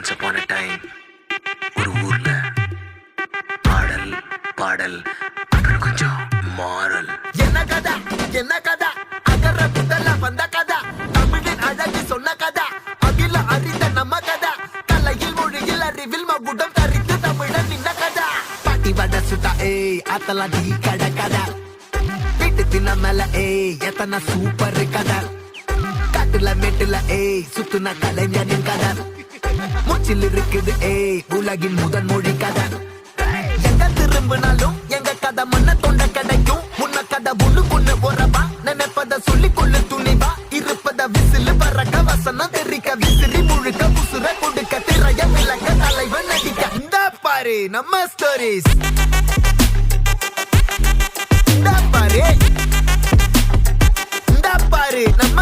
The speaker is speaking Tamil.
once upon a time ஒரு ஊர்ல ஆடல் பாடல் அப்புறம் கொஞ்சம் மாறல். என்ன கதா என்ன கதா அகர முதல்ல வந்த கதா தமிழின் அழகு சொன்ன கதா அகில அறிந்த நம்ம கதா கலையில் மொழியில் அறிவில் மகுடம் தரித்து தமிழன் நின்ன கதா பாட்டி வட சுட்டா அத்தலா டீ கட கதா வீட்டு தின்ன மேல எத்தனை சூப்பர் கதா காட்டுல மேட்டுல சுத்துன கலைஞனின் கதா மூச்சில் இருக்குது உலகின் முதன் மொழி கதா எங்க திரும்பினாலும் எங்க கதை மண்ண தொண்ட கிடைக்கும் உன்ன கதை ஒண்ணு உறவா நினைப்பத சொல்லி கொள்ளு துணிவா இருப்பத விசிலு பறக்க வசனம் தெரிக்க விசிறி முழுக்க புசுர கொடுக்க திரைய விளக்க தலைவன் நடிக்க இந்த பாரு நம்ம ஸ்டோரிஸ் இந்த பாரு நம்ம